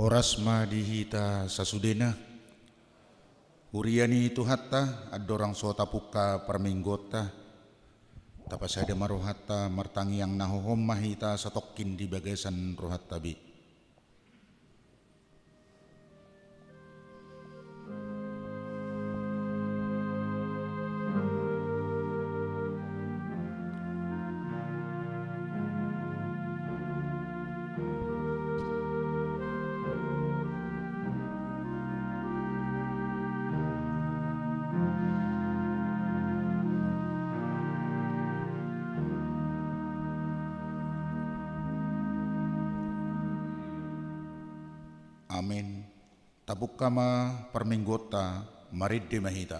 Oras madihita sasudena, uriani tuhatta adorang sota puka parminggota, tapasada marohata martangi yang nahohom mahita satokin di bagasan rohatta bi. Amin. Tabukama parminggota maridde mahita.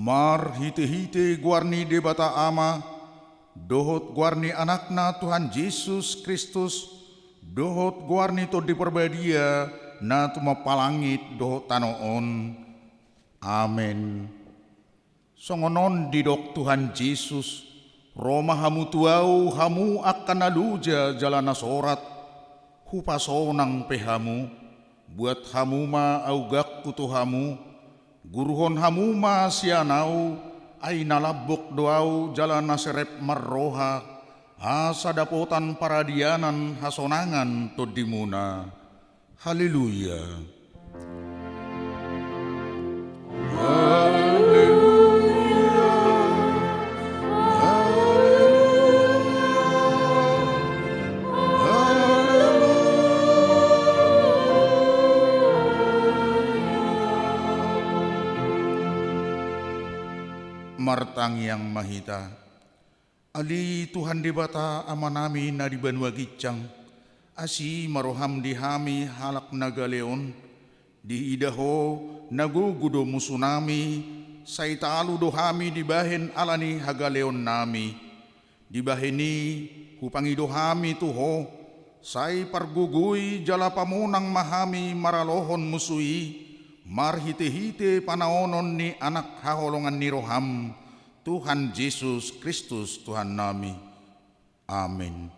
Mar hite-hite guarni debata ama, dohot guarni anakna Tuhan Yesus Kristus, dohot guarni to diperbadia na tumapalangit dohot tanoon. Amen. Songonon didok Tuhan Yesus, Roma hamu tuau hamu akan aluja jalana sorat, hupasonang pehamu, buat hamu ma augak kutuhamu, guruhon hamuma sianau ay nalabok doau jalan naserep marroha asa dapotan paradianan hasonangan todimuna. Haleluya. Martang yang mahita, ali Tuhan debata amanami na di banwa gicang, asi maroham dihami halak nagaleon, di idaho nagugudo musunami, saitalu dohami dibahen alani hagaleon nami, dibaheni hupangidohami tuho, say pargugui jala pamunang mahami maralohon musui, marhite-hite panaonon ni anak haholongan ni roham, Tuhan Yesus Kristus Tuhan nami. Amin.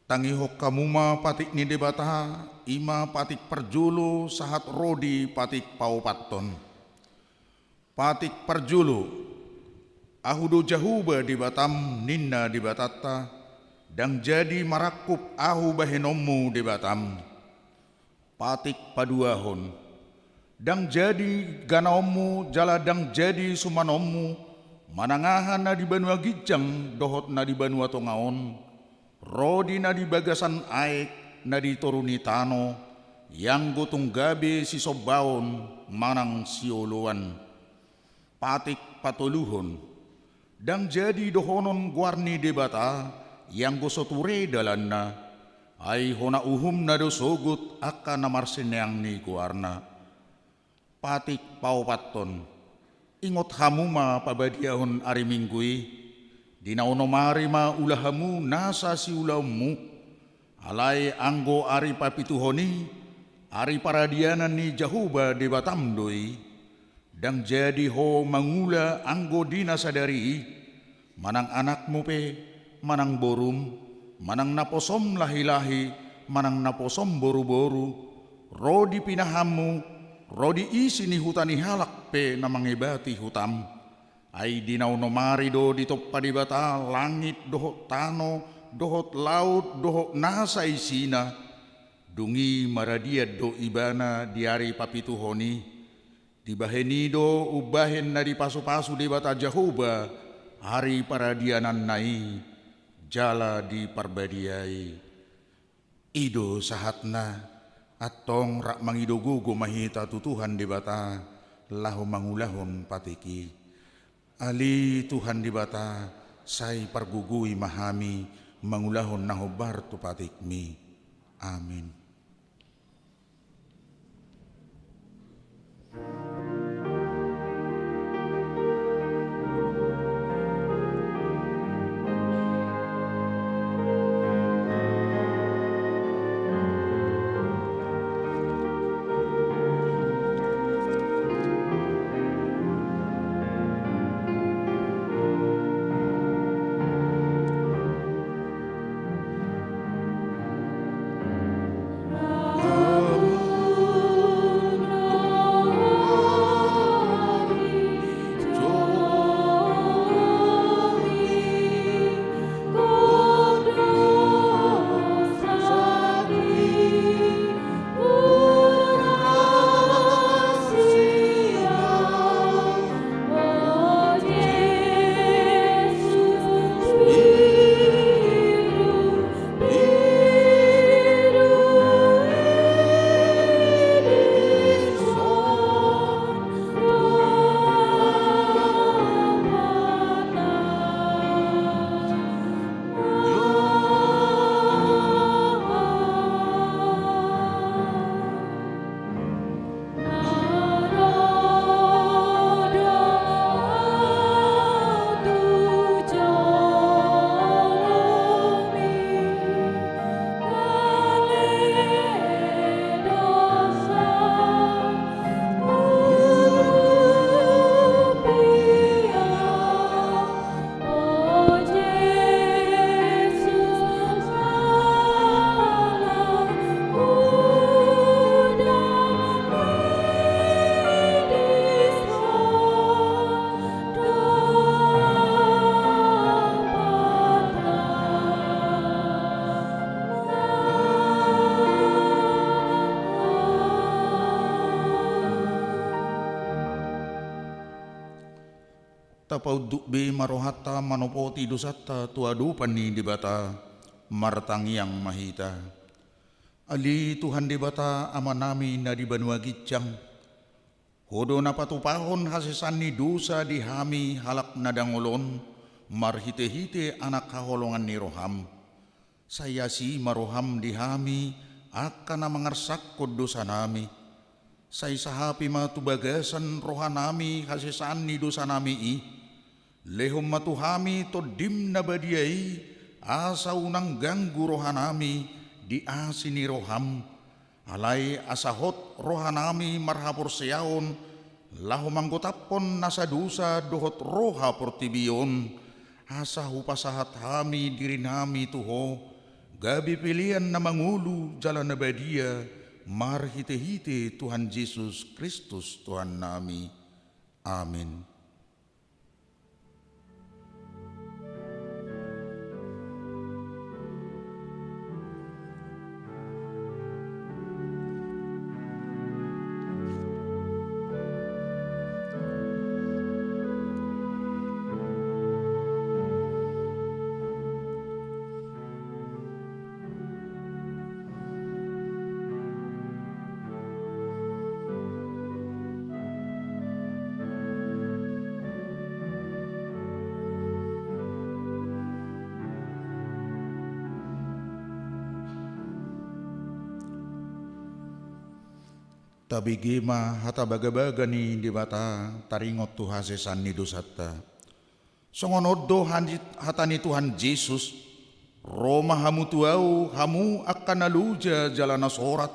Tangihok kamuma patik ni debata, ima patik perjulu sahat rodi patik paupaton. Patik perjulu, ahudo jahuba di Batam ninna di batata, dang jadi marakup ahu bahenomu di Batam. Patik paduahon, dang jadi ganaomu jala dang jadi sumanomu, manangahan na di banua gijang dohot na di banua tongaon, rodi na di bagasan aek na di toruni tano, yang gotong gabe si sobaon manang sioluan. Patik patuluhon, dang jadi dohonon guarni debata, yang gosoture dalanna, ay hona uhum na dosogut akan namarsineang ni guarna. Patik paupaton, ingot hamuma pabadiahon ari minggui, dinaunomari ma ulahamu nasa si ulaumu, alay anggo ari papituhoni, ari paradianan ni jahuba di Batam doi, dang jadi ho mangula anggo dina sadari, manang anakmu pe, manang borum, manang naposom lahi-lahi, manang naposom boru-boru, rodi pinahamu, rodi isi ni hutani halak pe namangibati hutam, ay dinaunomari do ditoppa di bata, langit dohot tano, dohot laut, dohot nasa isina, dungi maradiad do ibana diari papituhoni, dibahenido ubahen na di pasu-pasu di bata jahuba, hari paradianan nai, jala di parbadiai. Ido sahatna, atong rak mangidogugo mahita tutuhan di bata, lahu mangulahon patiki. Ali Tuhan di bata, say pargugui mahami, mangulahon nahobar tu patikmi. Amin. Tapauduk be marohata manopoti dosata tuadupan ni di bata martangiang mahita. Ali Tuhan di bata amanami na di banua gicang. Hodo na patupahon hasisan ni dosa di hami halak na dangolon marhite-hite anak kaholongan ni roham. Saya si maroham di hami akan na mangarsak kod dosa nami. Say sahapi matubagasan rohanami hasisan ni dosa nami i. Lehom matuhami to dim na badiai asa unang ganggu rohanami di asini roham alay asahot rohanami marhapor seyaon lahom anggotapon nasa dusa dohot roha portibion asa hupasahat hami diri nami tuho gabi pilihan na mangulu jalan nabadia, marhite-hite Tuhan Yesus Kristus Tuhan nami. Amin. Tabigima hata baga-bagani di bata taringot tu hasesan ni dosata. Songonoddo hatani Tuhan Yesus, Roma hamu tuau hamu akan naluja jalana sorat,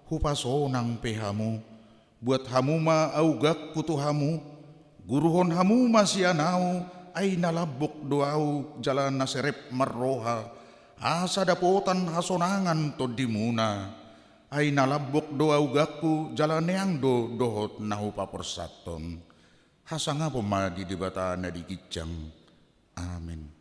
hupasonang pehamu, buat hamu ma augak kutu hamu, guruhon hamu masianau, ay nalabok doau jalan naserep marroha, asa dapotan hasonangan todimuna. Ay nalabok doa ugaku jalan yang dohot nahu paporsaton. Hasanga pemadi di bata na dikicang. Amin.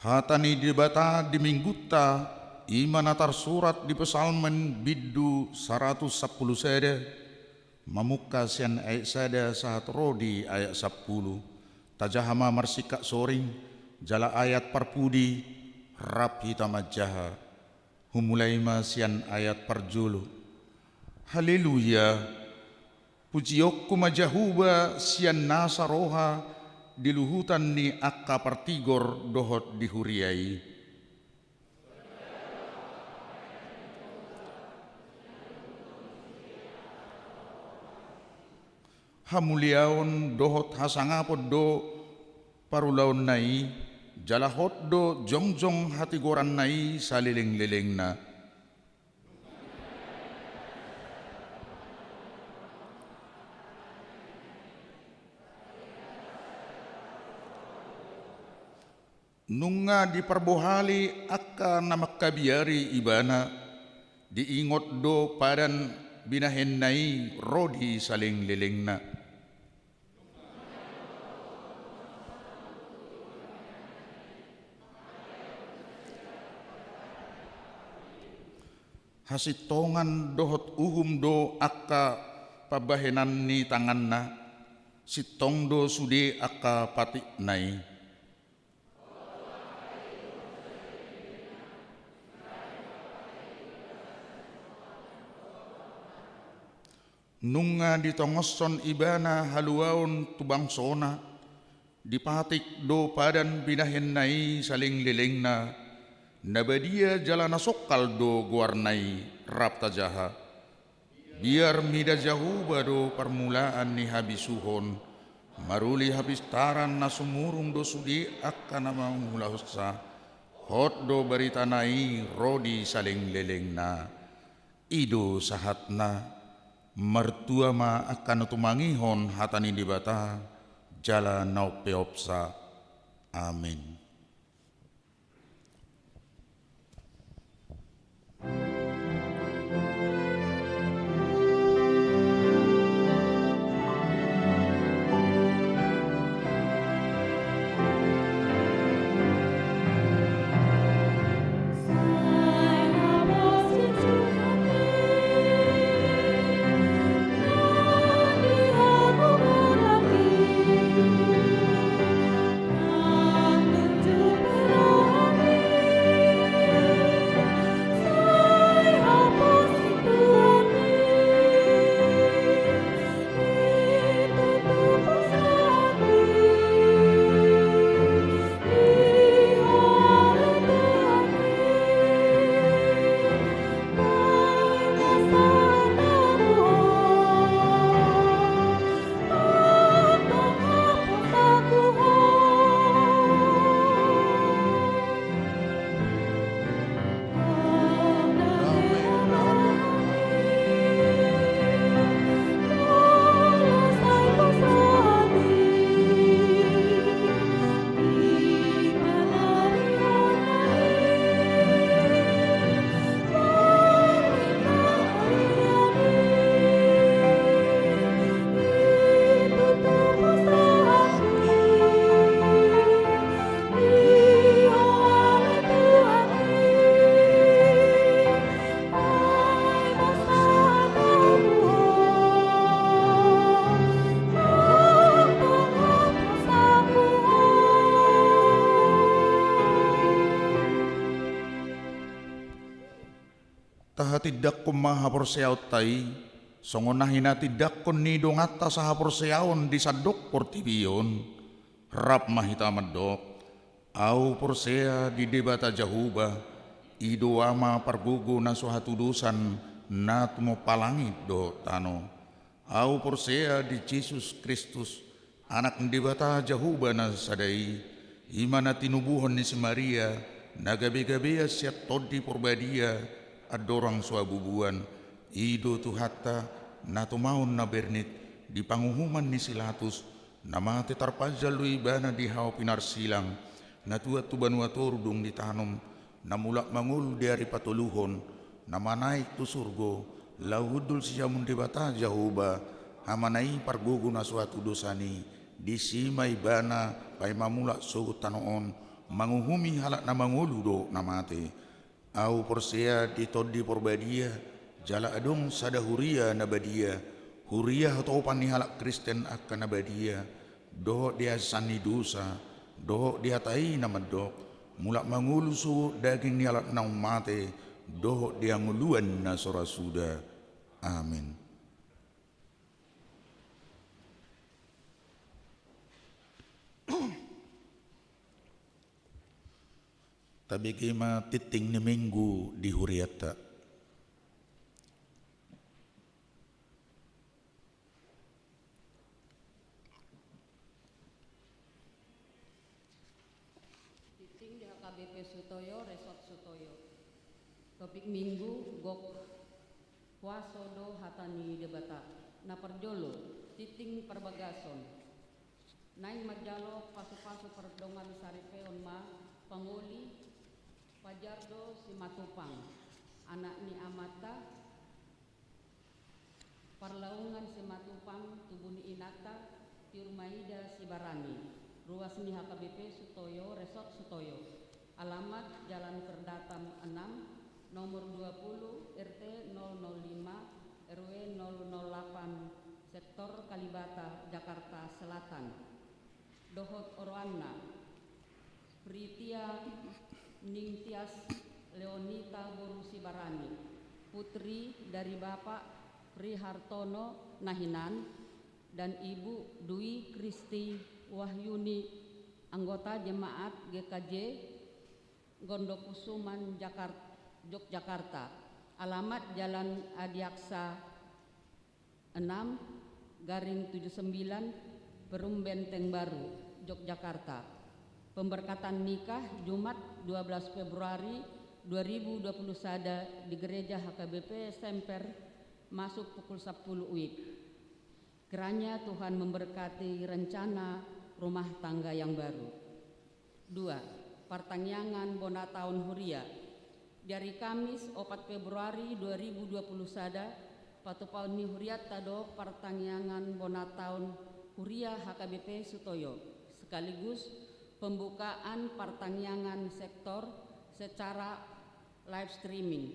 Hatani di bata di mingguta imanatar surat di pesalmen biddu 110 sada mamuka sian ayat sada sahat rodi ayat 10 tajahama marsika soring jala ayat parpudi rap hitamajaha humulaima sian ayat parjulu. Haleluya, pujiokku majahuba sian nasaroha diluhutan ni akka partigor dohot dihuriai. hamuliaon dohot hasangapod do parulaon nai, jalahot do jongjong hatigoran nai saliling-liling na. Nunga diperbohali akka namakkabiari ibana, diingot do padan binahen nai rodi saling-liling na. Hasitongan dohot uhum do akka pabahenan ni tangan na, sitong do sude akka patik nai. Nunga ditongoson ibana haluaon tubangsona, dipatik do padan binahen nai saling-liling na, nabadia jalana sokal do guarnai rapta jaha. Biar mida jauh do permulaan ni habisuhon, maruli habis taran na sumurung do sudi akka nama mulahosa, hot do berita nai rodi saling-liling na. Ido sahatna, mertua ma akan tumangihon hatani di bata jala naupeopsa. Amin. Tidak kumahaporseaw tay, songonahina tidak kun nidong atta sahaporseaon di sadok portibion, rap mahita medok, au porsea di debata jahuba, ido ama pargugu na suhatudusan na tumo palangit do tano, au porsea di Jesus Kristus, anak debata jahuba na sadai, imana tinubuhon ni si Maria, nagabe-gabe siat todi porbadia, adorang suabubuan, ido tuhata na tumaon na bernit, di panguhuman ni Silatus, na mati tarpajal lu ibana di hao pinarsilang, na tuat tubanuator dung ditanom, na mulak mangul dari patuluhon, na manaik tu surgo, lahudul siya mundi bata jahuba, hamanai pargugu na suatu dosani, di sima ibana pay mamulak sugut tanoon, manguhumi halak na manguludo na mati. Au porsea ditodi porbadia, jala adong sada huria nabadia, huria atau panihalak Kristen akan nabadia, doh dia sani dosa, doh dia tai namadok, mulak mangulusu daging nialak naung mate, doh dia nguluan na sorasuda. Amin. Tabi kima titing ni minggu di huriata. HKBP Sutoyo Resort Sutoyo. Topik minggu gok Wasodo hatani debata naperjolo titing perbagason naing majalo pasu-pasu perdongan saripe onma pangoli pajardo si matupang anak ni amata parlaungan si matupang tubuni inata tiurmaida si barani ruas ni HKBP Sutoyo Resort Sutoyo alamat Jalan Perdatam 6 nomor 20 RT 005 RW 008 Sektor Kalibata Jakarta Selatan. Dohot Orwana Pritia Ningtyas Leonita Borusi Barani putri dari Bapak Prihartono Nahinan dan Ibu Dwi Kristi Wahyuni anggota jemaat GKJ Gondokusuman Yogyakarta. Alamat Jalan Adiaksa 6/79 Perum Benteng Baru, Yogyakarta. Pemberkatan nikah Jumat 12 Februari 2021 di Gereja HKBP Semper masuk pukul 10 WIB. Kiranya Tuhan memberkati rencana rumah tangga yang baru. 2. Pertangyangan Bona Tahun Huria. Dari Kamis 4 Februari 2021 patupaun ni Huriat tado pertangyangan Bona Tahun Huria HKBP Sutoyo sekaligus pembukaan pertangyangan sektor secara live streaming.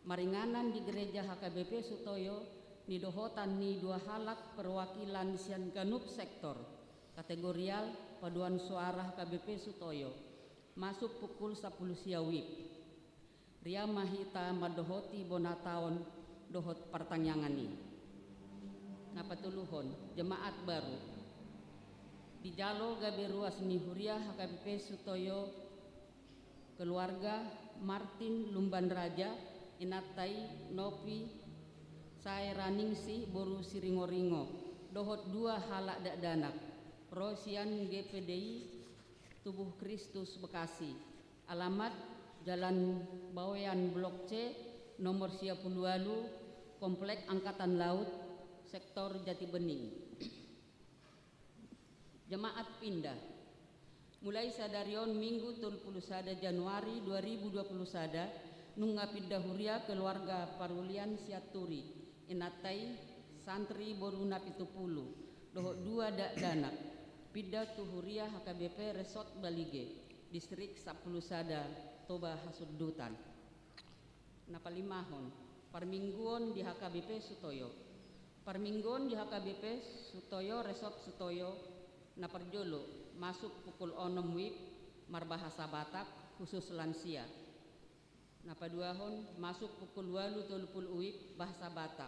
Maringanan di Gereja HKBP Sutoyo nidohotan ni dua halak perwakilan sian ganup sektor kategorial paduan suara HKBP Sutoyo masuk pukul 10 siawib. Ria mahita madohoti Bona Tahun dohot pertangyangan ni. Napatuluhon jemaat baru di Jalo gabe ruas ni Huria HKBP Sutoyo keluarga Martin Lumban Raja Inatai Nopi Sae Raningsi Boru Siringo-ringo dohot dua halak danak Rosian GPDI Tubuh Kristus Bekasi. Alamat Jalan Bawean Blok C nomor 38 Komplek Angkatan Laut Sektor Jati Bening. Jemaat pindah mulai sadarion Minggu 31 Januari 2021 nunga pindah Huria keluarga Parulian Siaturi Inatai Santri Boruna Pitupulu dohot dua danak pindah tu Huria HKBP Resort Balige Distrik Saplusada Toba Hasudutan. Napalimahon parmingguon di HKBP Sutoyo. Parmingguon di HKBP Sutoyo Resort Sutoyo naperjolo masuk pukul 6 WIB marbahasa Batak khusus lansia. Napaduahon masuk pukul 8:30 WIB bahasa Batak.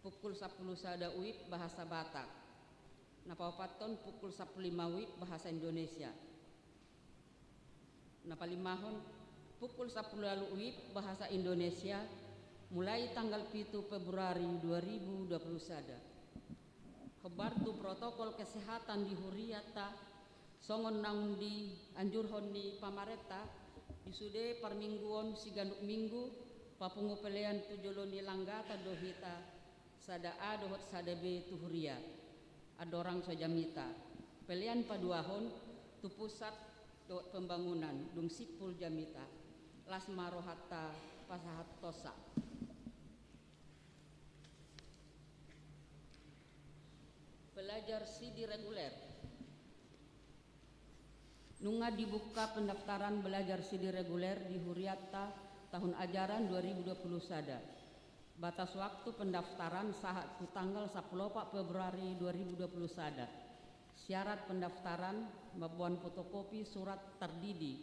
Pukul 10 sada WIB bahasa Batak. Napapaton pukul 15 WIB bahasa Indonesia. Napalimahon pukul 10 WIB bahasa Indonesia mulai tanggal 7 Februari 2021. Kebar tu protokol kesehatan di Huriata songon nang di anjurhon ni pamareta isude parmingguon siganuk minggu papungu pelean tujolo ni langgata dohita sada A dohot sada B tu Huria adorang sojamita pelean paduahon tu pusat dohot pembangunan dung sipul jamita lasmarohata pasahat tosa. Pelajar sidi reguler nunga dibuka pendaftaran belajar sidi reguler di Huriata tahun ajaran 2020 sada. Batas waktu pendaftaran saat tanggal 10 Februari 2020 sada. Syarat pendaftaran babuan fotokopi surat terdidi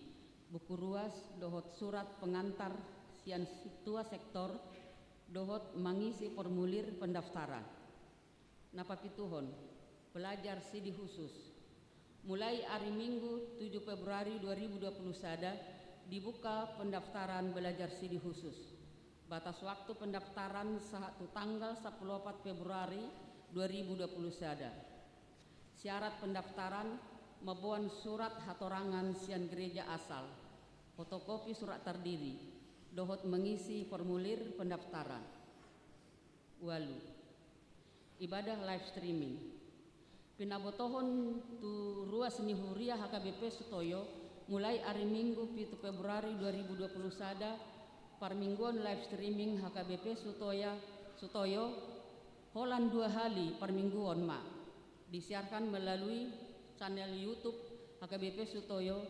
buku ruas dohot surat pengantar sian situa sektor dohot mengisi formulir pendaftaran. Napapituhon pelajar sidi khusus mulai hari Minggu 7 Februari 2020 sada dibuka pendaftaran belajar sidi khusus. Batas waktu pendaftaran saat tanggal 14 Februari 2020 sada. Syarat pendaftaran Mabuan surat hatorangan sian gereja asal, fotokopi surat terdiri, dohot mengisi formulir pendaftaran. Walu, ibadah live streaming. Pinabotohon tu ruas ni huria HKBP Sutoyo mulai hari Minggu 7 Februari 2020 sada parmingguan live streaming HKBP Sutoyo holan 2 hari parmingguan disiarkan melalui channel YouTube HKBP Sutoyo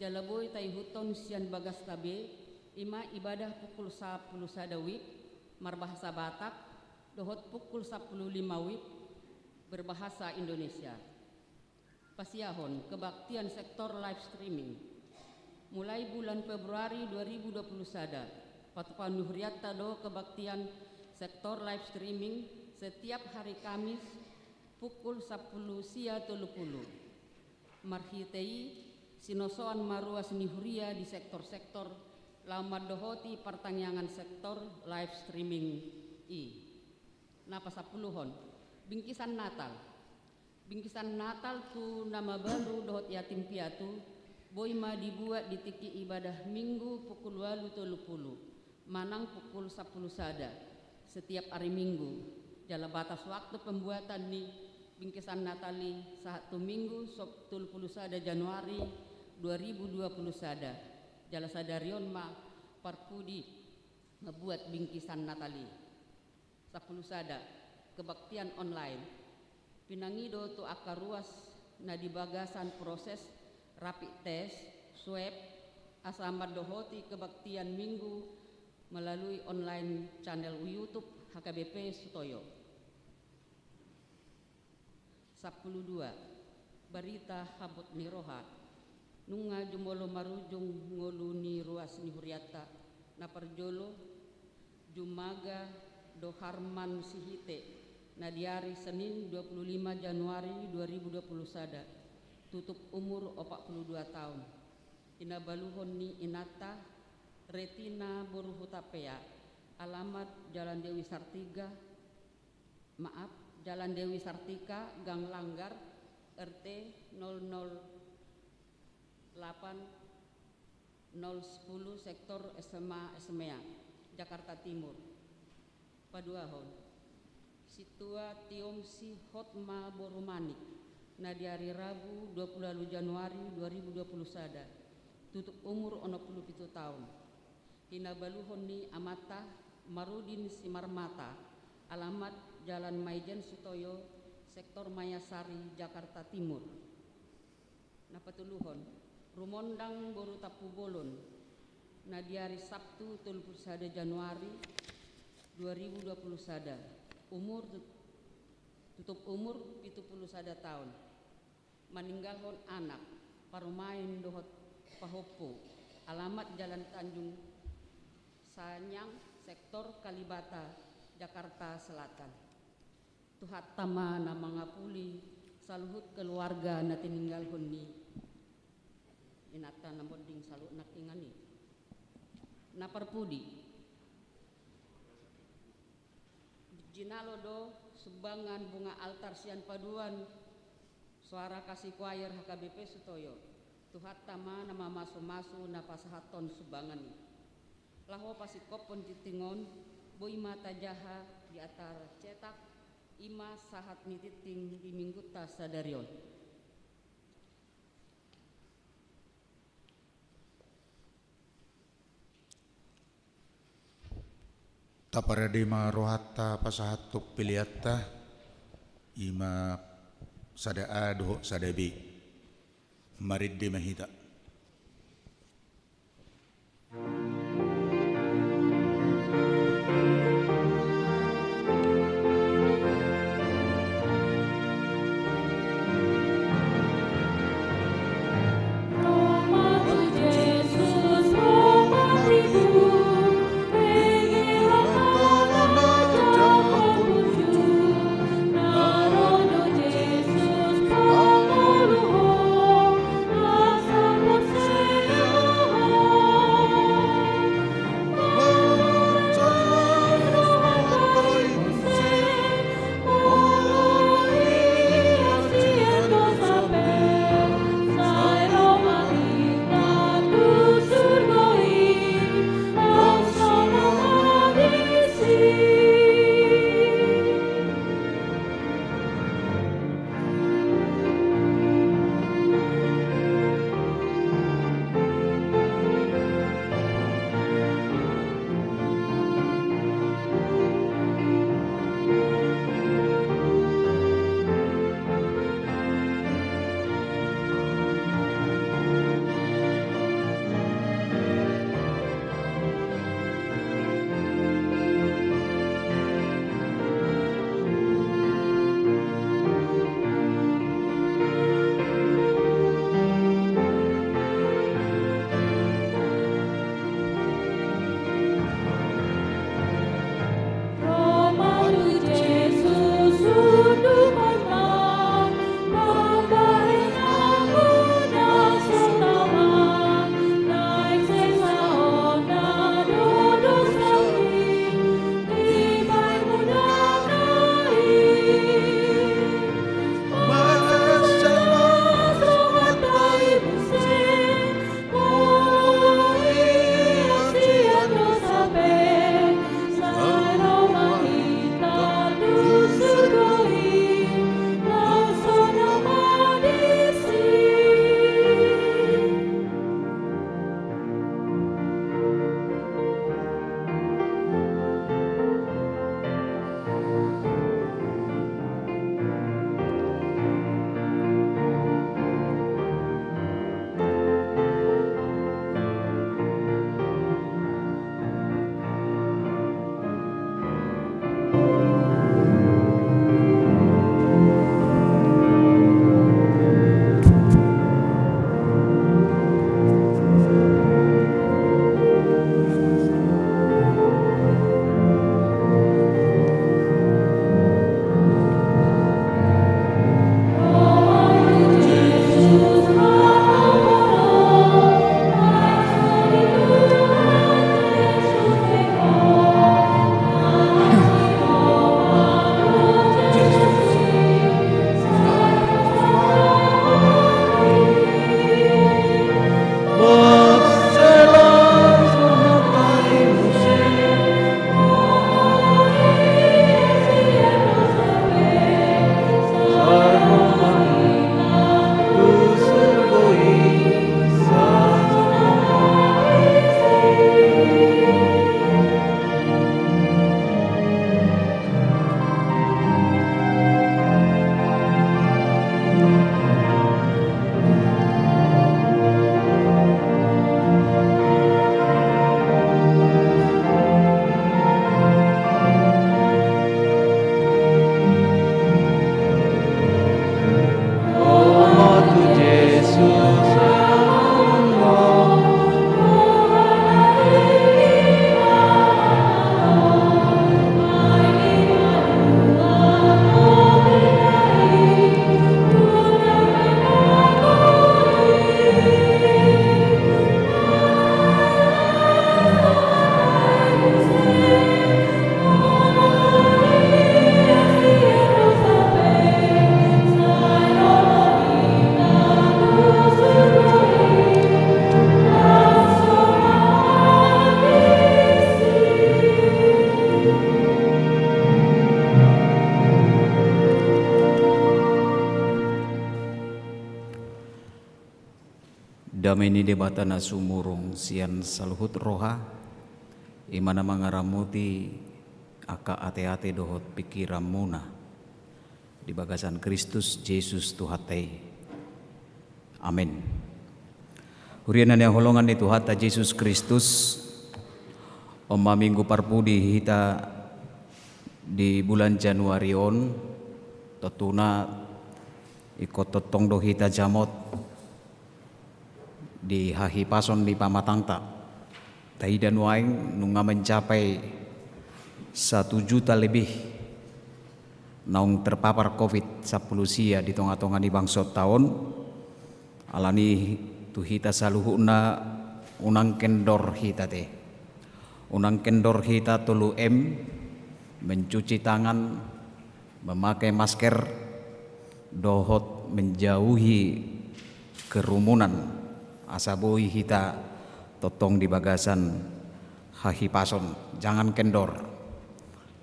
Jalaboy Taihuton Sian Bagas Tabe ima ibadah pukul 10 sada wib marbahasa Batak dohot pukul 15 wib berbahasa Indonesia. Pasiahon kebaktian sektor live streaming mulai bulan Februari 2020 sada patupan nuhriatta do kebaktian sektor live streaming setiap hari Kamis pukul 10 sia 30 marhitei sinosoan maruas nihuria di sektor-sektor lamad dohoti pertanyaan sektor live streaming Napa 10-hon bingkisan Natal tu nama baru dohot yatim piatu boima dibuat di tiki ibadah minggu pukul 8.30 manang pukul 10 sada setiap hari Minggu. Jala batas waktu pembuatan ni bingkisan Natali satu Minggu 10 sada Januari 2020 sada. Jala sadarion parpudi ngebuat bingkisan Natali 10 sada kebaktian online pinangido tu akar ruas na dibagasan proses rapid test swab asamad dohoti kebaktian minggu melalui online channel YouTube HKBP Sutoyo. 12 berita habut niroha nunga jumbolo marujung ngolu ni ruas ni huriata na perjolo jumaga do Harman Sihite na diari Senin 25 Januari 2020 sada tutup umur 42 tahun inabaluhon ni Inata Retina Boruhutapea alamat Jalan Dewi Sartika Gang Langgar RT 008 010 sektor SMA Jakarta Timur. Paduahon Situa Tiomsi Hotma Borumanik na di hari Rabu 20 Januari 2020 sada tutup umur 67 tahun hinabaluhon ni Amata Marudin Simarmata alamat Jalan Maijen Sutoyo sektor Mayasari Jakarta Timur. Napatuluhon Rumondang Boru Tapu Bolon na di hari Sabtu 31 Januari 2020 sada tutup umur 70 sada tahun meninggalkan anak parumain dohot pahopo alamat Jalan Tanjung Sanyang sektor Kalibata Jakarta Selatan. Tuhat tama na mangapuli saluhut keluarga na tininggalkan ni inata na moding salut nakingani na perpudi Jinalo do sumbangan bunga altar sian paduan suara kasih choir HKBP Sutoyo tuhat tama nama masu-masu na pasahaton sumbangan lahwa pasikopon titingon boy mata jaha di atar cetak ima sahat nititing di mingguta sadarion. Taparadima rohatta pasahatuk piliatta ima sada doho sadabi mariddi mahita. Asal damai ni debatana sumurung sian saluhut roha imana mangaramuti aka ate-ate dohot pikiran muna di bagasan Kristus Yesus Tuhatei. Amin. Hurianan yang holongan itu hata Yesus Kristus Oma minggu parpudi hita di bulan Januari on totuna ikut totong do hita jamot di hahi pason di pamatangta taidan waing nunga mencapai 1 juta lebih naung terpapar COVID 10 sia di tonga-tonga di bangsot tahun alani tu hita saluhuna unang kendor hita teh unang kendor hita tulu mencuci tangan memakai masker dohot menjauhi kerumunan asaboi hita totong di bagasan hahi pason jangan kendor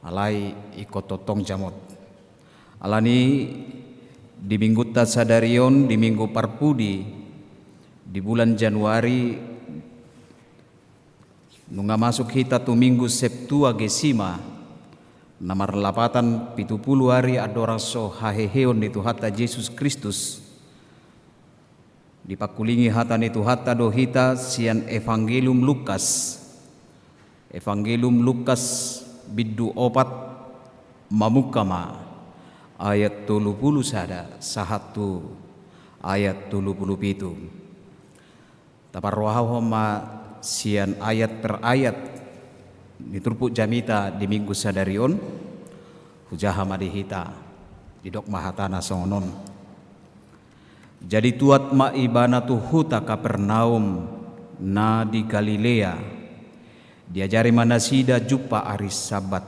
alai ikut totong jamot alani di minggu tasadarion di minggu parpudi di bulan Januari nunga masuk hita tu minggu Septuagesima nomor 8 70 hari adoraso haheheon itu hata Yesus Kristus dipakulingi hata itu hata do hita sian Evangelium Lukas biddu opat mamukama ayat 30 sahatu ayat 37 tapar rohahoma sian ayat per ayat diturpuk jamita di minggu sadarion hujaha madihita di dok mahatana songonon jadi tuat ma ibana tu huta Kapernaum na di Galilea diajari manasida jupa aris sabat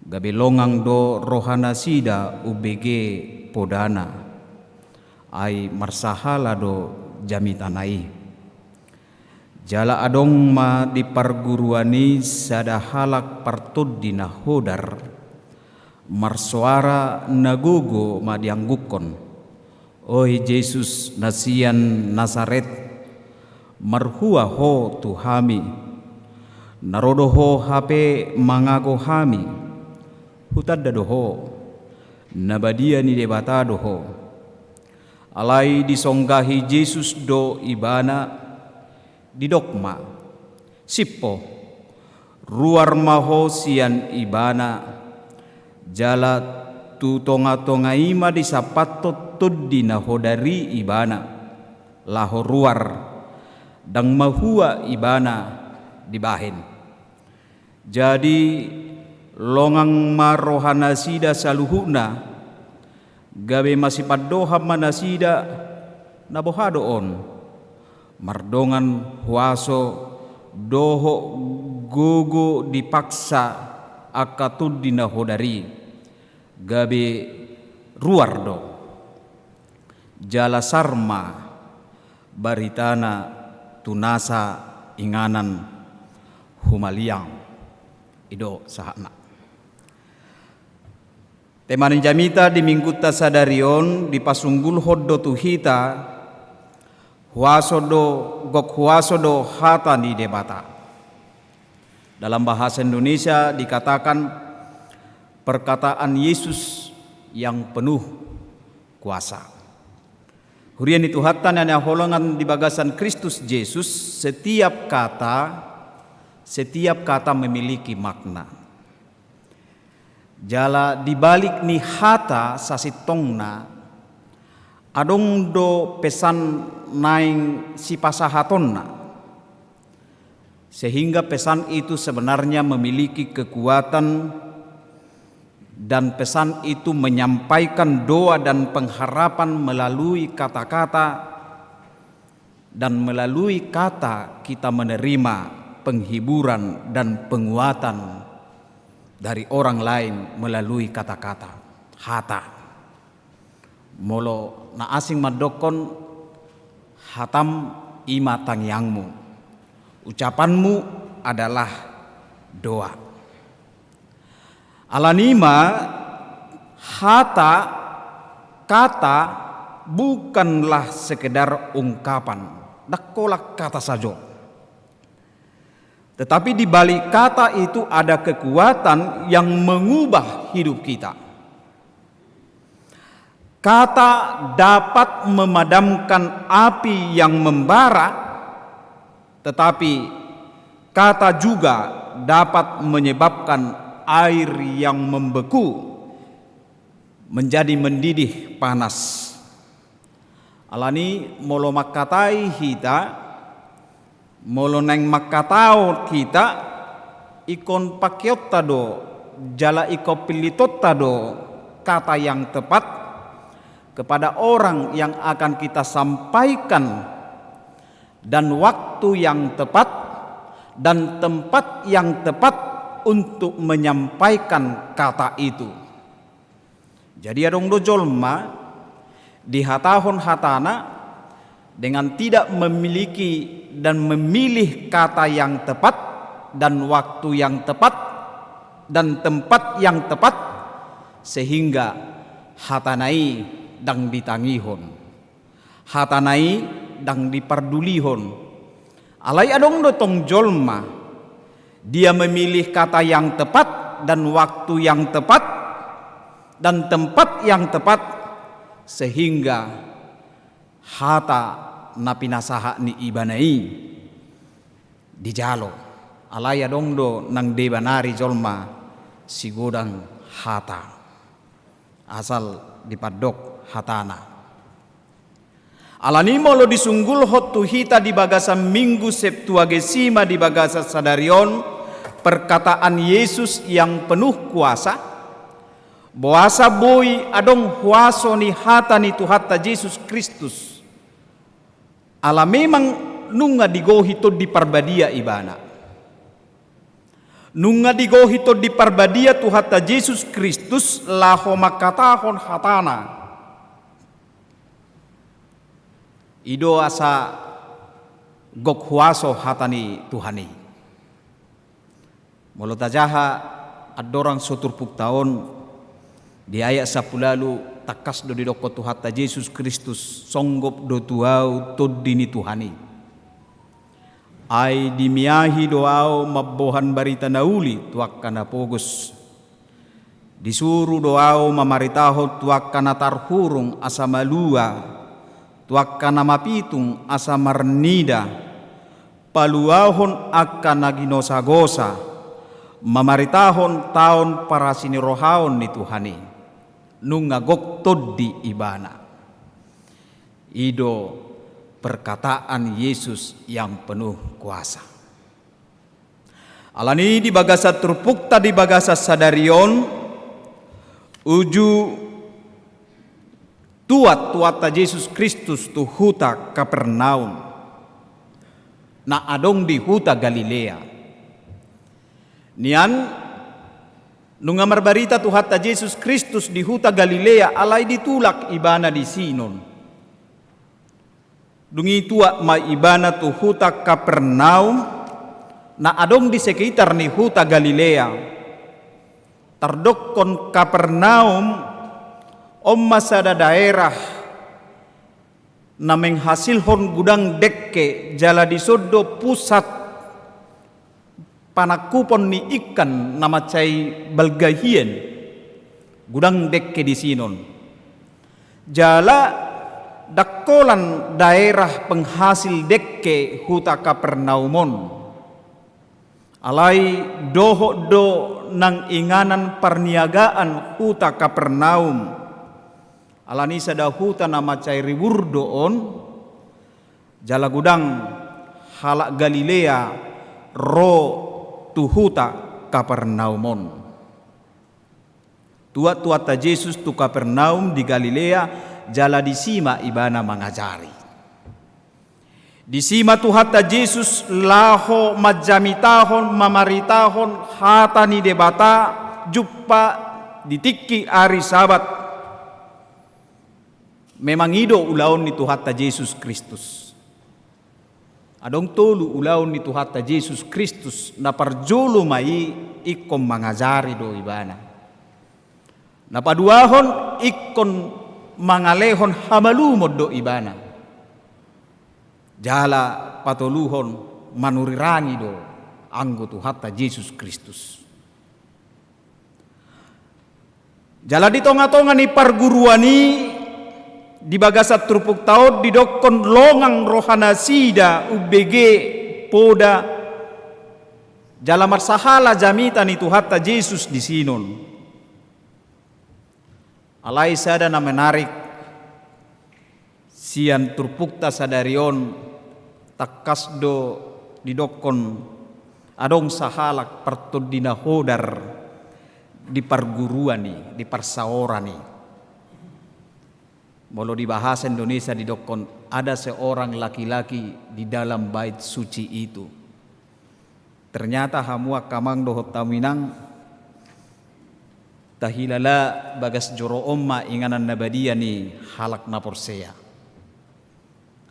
gabelongang do rohana sida UBG podana ai marsahala do jamitanai jala adong ma di parguruani sada halak partud dina hodar marsuara nagogo ma dianggukon oi Yesus nasian Nazaret marhua ho tuhami narodo ho hape mangago hami hutad doho nabadia ni debata doho alai disonggahi Yesus do ibana di dokma sippo ruar maho sian ibana jala tu tonga-tonga ima di sapatot tuddina hodari ibana laho ruar dang mahua ibana dibahin jadi longang marohana sida saluhuna gabe masih padoha manasida nabohado on mardongan huaso doho gogo dipaksa akatud dina hodari gabe ruar do jala sarma baritana tunasa inganan humaliang ido sahana temanin jamita di minggu tasadarion di pasunggul hoddo tuhita huaso do hata di debata. Dalam bahasa Indonesia dikatakan perkataan Yesus yang penuh kuasa. Hurian itu hatan yang holongan di bagasan Kristus Yesus setiap kata memiliki makna. Jala dibalik ni hata sasitongna adong do pesan naing si pasahatonna sehingga pesan itu sebenarnya memiliki kekuatan dan pesan itu menyampaikan doa dan pengharapan melalui kata-kata dan melalui kata kita menerima penghiburan dan penguatan dari orang lain melalui kata-kata hata molo na asing madokon hatam ima tangyangmu ucapanmu adalah doa alanima hata kata bukanlah sekedar ungkapan, dakkolak kata saja. Tetapi di balik kata itu ada kekuatan yang mengubah hidup kita. Kata dapat memadamkan api yang membara, tetapi kata juga dapat menyebabkan air yang membeku menjadi mendidih panas. Alani molo makatai kita, molo neng makatao kita, ikon pakiot tado, jala iko pilitot tado, kata yang tepat kepada orang yang akan kita sampaikan, dan waktu yang tepat dan tempat yang tepat untuk menyampaikan kata itu. Jadi adong do jolma di hatahon hatana dengan tidak memiliki dan memilih kata yang tepat dan waktu yang tepat dan tempat yang tepat, sehingga hatanai dang ditangihon, hatanai dang dipardulihon. Alai adong dotong jolma, dia memilih kata yang tepat dan waktu yang tepat dan tempat yang tepat, sehingga hata napinasaha ni ibanai dijalo. Alai adong do nang debanari jolma sigodang hata asal dipadok hatana. Alani molo disunggul hotu hita di bagasa Minggu Septuagesima di bagasa Sadarion, perkataan Yesus yang penuh kuasa, boasa boy adong huaso ni hata ni Tuhata Yesus Kristus. Ala memang nunga digohito di parbadia ibana. Nunga digohito di parbadia Tuhata Yesus Kristus laho makatahon hatana. Ido asa gok huaso hatani Tuhani. Molo tajaha adorang soturpuk taon di ayat 10 lalu takas do didoko Tuhata Yesus Kristus songgop do tuau todini Tuhani. Ay dimiahi doao mabohan barita nauli tuak kana pogos. Disuruh doao mamaritaho tuak kana tarhurung asa malua, tuak kana mapitung asa marnida, paluahon akan naginosa-gosa, mamaritahon taon para sinirohaon ni Tuhani, nungagok toddi ibana. Ido perkataan Yesus yang penuh kuasa. Alani di bagasa terpukta di bagasa Sadarion, uju tuat Yesus Kristus tu huta Kapernaum, na adong di huta Galilea. Nian nunga marbarita Tuhata Yesus Kristus di huta Galilea, alay ditulak ibana di sinon. Dungi tua ma ibana tu huta Kapernaum, na adong di sekitar ni huta Galilea. Tardokon Kapernaum masada daerah na menghasilhon gudang dekke jala di sodo pusat panakupon ni ikan nama cai balgahien gudang dekke di sinon. Jala dakkolan daerah penghasil dekke huta Kapernaumon. Alai doho do nang inganan perniagaan huta Kapernaum. Alani sada huta nama cai riwurdoon, jala gudang halak Galilea ro tu huta Kapernaumon. Tuat-tuata Yesus tu Kapernaum di Galilea jala disima ibana mangajari. Disima Tuhata Yesus laho majamitahon mamaritahon hatani debata juppa ditiki ari sabat. Memang ido ulaon ni Tuhata Yesus Kristus. Adong tolu ulaon ni Tuhata Yesus Kristus na parjolo mai ikon mangajari do ibana. Na paduahon ikon mangalehon hamalumod do ibana. Jala patoluhon manurirani do anggo Tuhatta Yesus Kristus. Jala di tonga-tonga ni parguruani di bagasat trupuk taod di dokon longang rohana sida UBG poda jala marsahala jamita ni Tuhatta Yesus di sinon. Alai sada na menarik sian turpukta sadarion takasdo di dokon adong sahalak pertudina hodar di perguruan ni, di persaoran ni. Molo di bahasa Indonesia di dokon ada seorang laki-laki di dalam bait suci itu. Ternyata hamua kamang dohot taminang tahilala bagas joro omma inganan nabadia ni halak na porsea.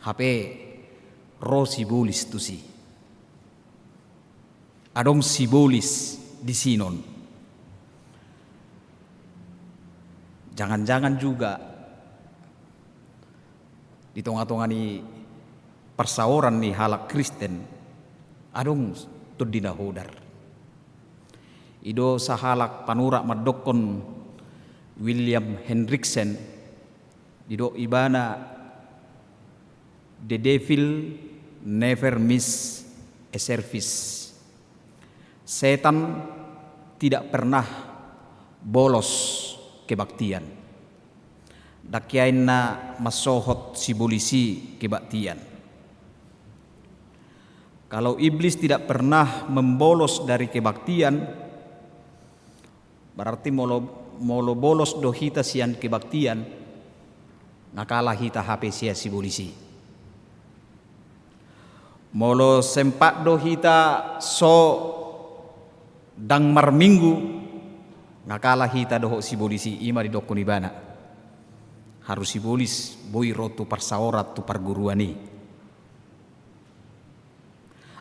HP ro sibolis tusi. Adong sibolis di sinon. Jangan-jangan juga di tengah-tengah ni persaoran ni halak Kristen adong tudina hodar. Ido sahalak panurak madokon William Hendriksen dido ibana the devil never miss a service. Setan tidak pernah bolos kebaktian. Dakyain na masohot sibolisi kebaktian. Kalau iblis tidak pernah membolos dari kebaktian, berarti molo bolos do hita sian kebaktian, nakalah hita HP sia sibolisi. Molo sempat do hita so dang marminggu, nakalah hita doho sibolisi ima di dokon ibana. Harus sibolis boy rotu parsaorat tu parguruani.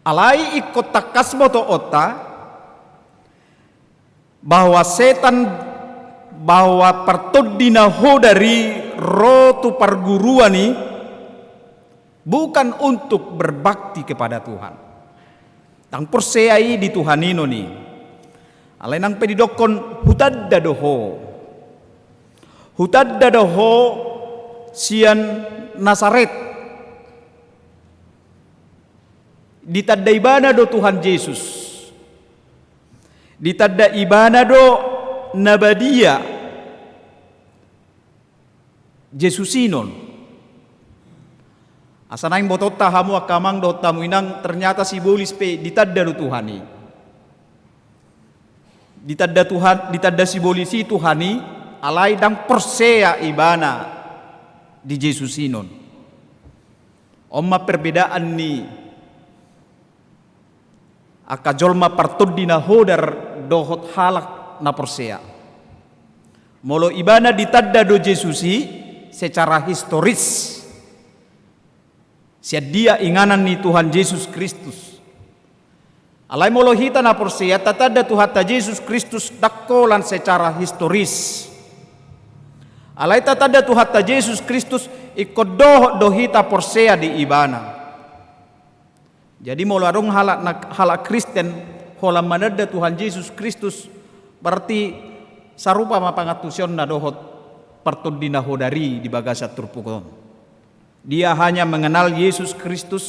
Alai ikut takas moto otta bahwa setan bahwa pertudina hodari rotu parguruani bukan untuk berbakti kepada Tuhan. Tang perseai di Tuhanino ni. Alai nang pedidokon hutadda doho. Hutadda doho sian Nasaret. Ditadda ibana do Tuhan Yesus. Ditadda ibana do nabadia Jesusinon. Asanaing botot tahamu akamang do tamu inang ternyata sibolis pe ditadda do Tuhani. Ditadda sibolisi Tuhani alai dang persea ibana di Jesusinon. Omma perbedaan ni akajolma partudina hodar dohot halak na persea. Molo ibana ditadda do Jesusi secara historis. Sia dia inganan ni Tuhan Yesus Kristus. Alai molo hita na persea tatadda Tuhatta Yesus Kristus dakkolan secara historis. Alai tatadda Tuhatta Yesus Kristus ikut dohita persea di ibana. Jadi molo adong halak Kristen holam manada Tuhan Yesus Kristus berarti sarupa mapangatusion na dohot pertudina hodari di bagasat turpukon. Dia hanya mengenal Yesus Kristus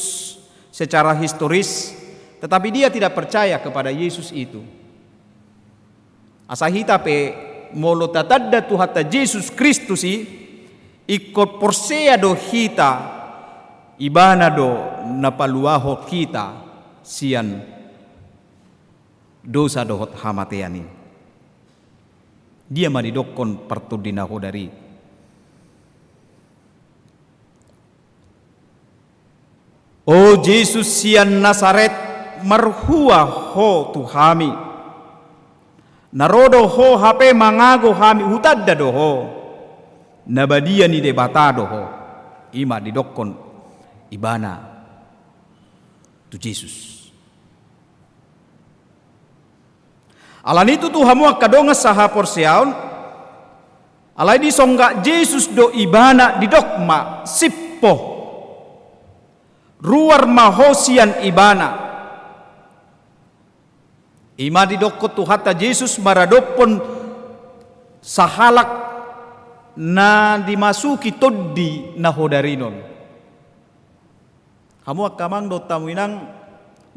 secara historis, tetapi dia tidak percaya kepada Yesus itu. Asahita pe molo tatadda Tuhatta Yesus Kristus ikut persea do hita ibana do napaluaho kita sian dosa dohot hamateani. Dia madidokon pertudina hodari. O Yesus sian Nasaret marhua ho Tuhami. Narodo ho hape mangago hami hutadda do ho. Nabadia ni debatado ho. Ima didokon ibana tu Yesus. Alan itu Tuhamu akadonga saha porseaon Alai di songgak Yesus do ibana di dokma sippo ruar mahosian ibana. Ima di dokko tuhata Yesus maradopon sahalak na dimasuki toddi na hodarinon. Kamu akamang do tamuinang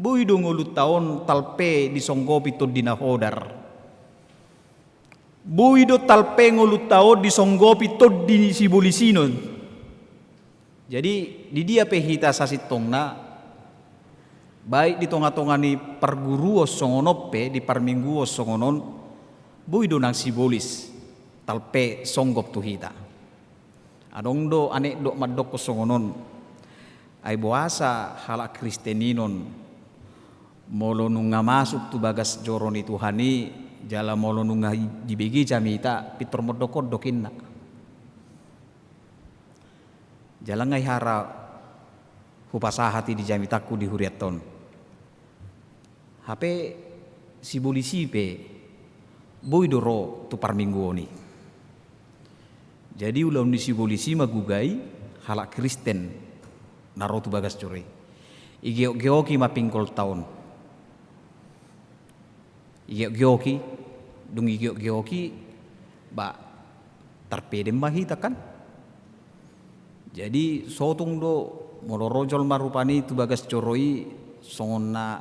bui do ngulut taon talpe di songgopi toddi na hodar. Bui do talpe ngulut taon di songgopi toddi si bolisinon. Jadi di dia pehita sasitong na baik di tonga-tonga ni perguruos songonope di parmingguos songonon bui do nang sibolis talpe songgop tuhita. Adong do anek do madok ko songonon ay boasa halak Kristeninon molo nunga masuk tu bagas joroni Tuhani jala molo nunga dibegi jamita pitor modokod dokinna. Jala ngai hara hupasahati di jamitaku di huriaton. HP si bolisi pe boy doro tu parmingguoni. Jadi ulam di si bolisi magugai halak Kristen naro tu bagas jore. Igeo-geoki mapingkol taon. Igeo-geoki dung igeo-geoki ba tarpedem mahita kan. Jadi sotung do molorojol marupani tu bagas coroi songona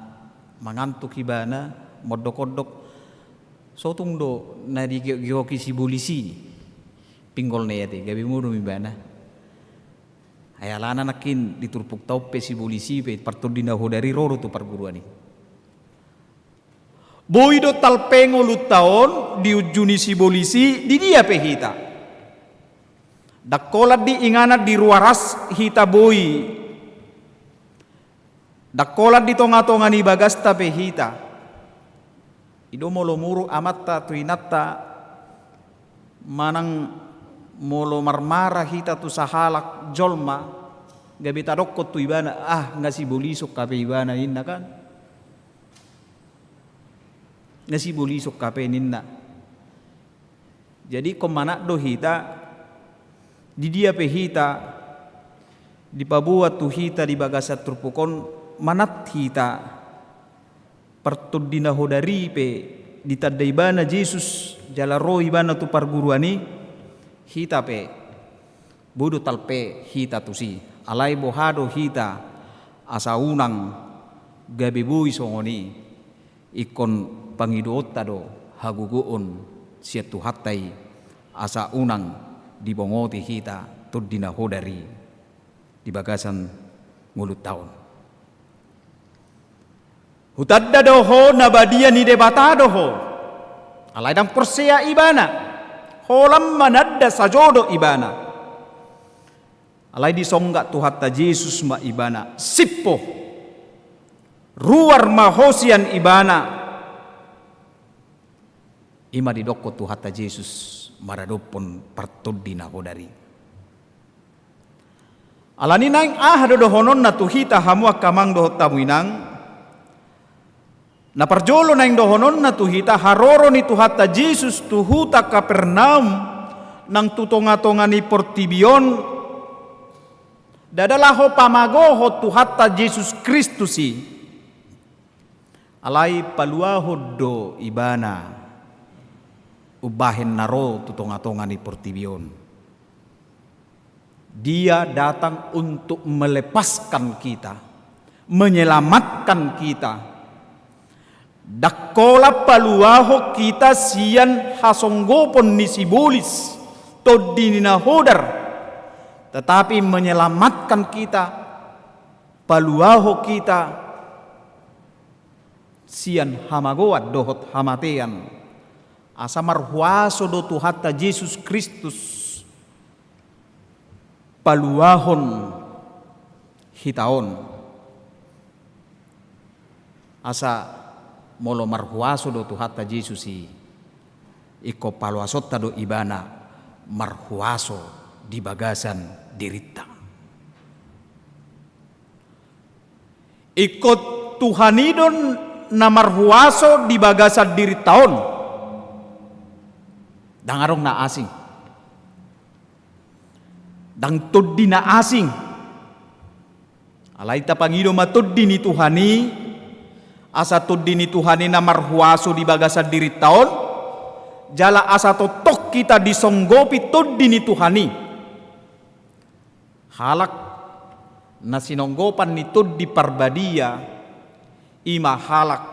mangantuk ibana modok-odok sotung do na di geoki si bolisi pinggol neyate gabi muru ibana ayalana nakin diturpuk taupe si bolisi pe partudina hodari roro tu perguruan ni boido talpengo lutaon diujuni si bolisi di dia pehita dakolat di ingana di ruaras hita boi. Dakolat di tonga-tonga ni bagas tape hita. Ido molo muru amatta tuinatta manang molo marmara hita tu sahalak jolma gabi tadokko tu ibana ngasi bolisok kape ibana inna kan. Ngasi bolisok kape ninna. Jadi komana do hita di dia pehita di pabuat tu hita di bagasat trupukon manat hita pertudina hodari pe di tadaibana Yesus jala roh ibana tu parguruani hita pe bodo talpe hita tu si alai bohado hita asa unang gabe bui songoni ikon pangidoota do haguguon siatu hatai asa unang dibongoti hita tudina hodari di bagasan ngulut taon. Hutadda doho nabadia ni debata doho. Alaidang persea ibana. Holam manadda sajodo ibana. Alai disonggak tuhatta Yesus ma ibana. Sippo. Ruar mahosian ibana. Ima didokko tuhatta Yesus maradopon partudina hodari. Alani naing dohonon na tuhita hamua kamang dohot tamuinang na parjolo naing dohonon na tuhita haroro ni tuhatta Yesus tuhuta Kapernaum nang tutonga-tonga ni Portibion dadalaho pamagoho tuhatta Yesus Kristusi alai paluaho do ibana ubahin naro tutonga-tonga ni Portibion. Dia datang untuk melepaskan kita, menyelamatkan kita. Dakola paluaho kita sian hasonggopon ni sibolis todinina hodar, tetapi menyelamatkan kita, paluaho kita sian hamagoat dohot hamatean. Asamar huaso do tuhatta Yesus Kristus paluahon hitaon asa molo marhuaso do tuhatta Yesus iko paluasota do ibana marhuaso di bagasan dirita iko Tuhanidon na marhuaso di bagasan diritaon dangarong na asing dang toddi na asing. Alay ta Pangido matoddi ni Tuhani, asa toddi ni Tuhani na marhuaso di bagasa diri taon, jala asa totok kita disonggopi toddi ni Tuhani. Halak na sinonggopan ni toddi parbadia, ima halak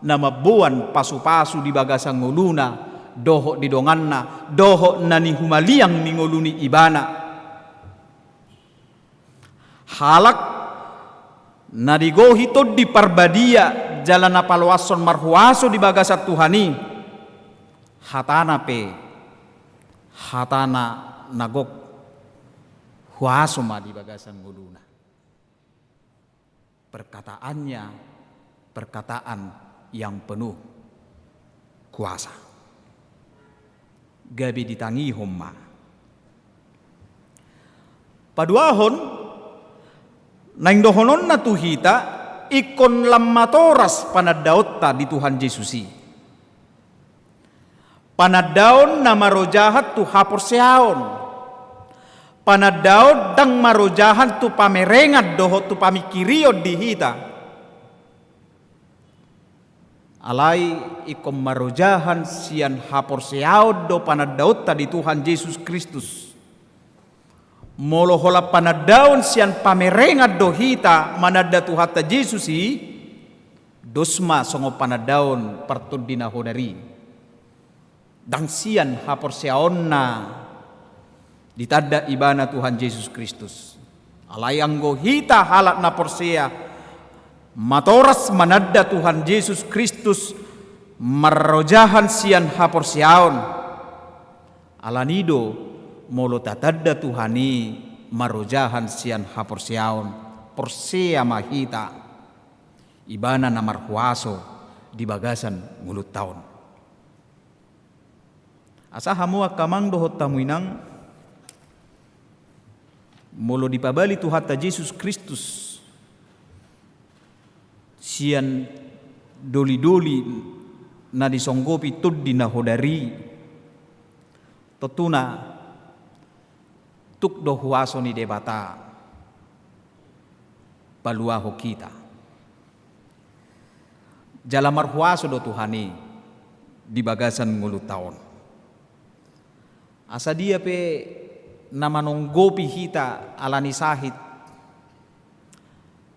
na mabuan pasu-pasu di bagasa nguluna, doho di donganna, doho na ni humaliang ni nguluni ibana. Halak na digohi toddi parbadia, jala na palwason marhuaso di bagasa Tuhani, hatana pe, hatana nagok huaso ma di bagasa nguluna. Perkataannya perkataan yang penuh kuasa. Gabi ditangi homma. Paduahon naing dohonon na tuhita ikon lamatoras panadaot ta di Tuhan Yesusi. Panadaon na marojahat tu hapor seaon. Panadaon dang marojahan tu pamerengat doho tu pamikiriod di hita. Alay ikom marojahan sian hapor seaod do panadaot ta di Tuhan Yesus Kristus. Molohola panadaon sian pamerengat do hita manada tu hatta Yesusi, dosma songo panadaon partudina hodari. Dang sian hapor seaon na ditada ibana Tuhan Yesus Kristus. Alayanggo hita halat na porsea matoras manada Tuhan Yesus Kristus marrojahan sian haporsiaon. Alanido molo tatada Tuhani marrojahan sian haporsiaon porsea mahita ibana na marhuaso di bagasan ngulut taon. Asa hamua kamang dohot tamuinang molo dipabali tu hatta Yesus Kristus sian doli-doli na disonggopi tuddi na hodari totuna tuk do huaso ni debata paluaho kita jalamar huaso do Tuhani di bagasan ngulut taon. Asa dia pe na manonggopi hita alani sahit,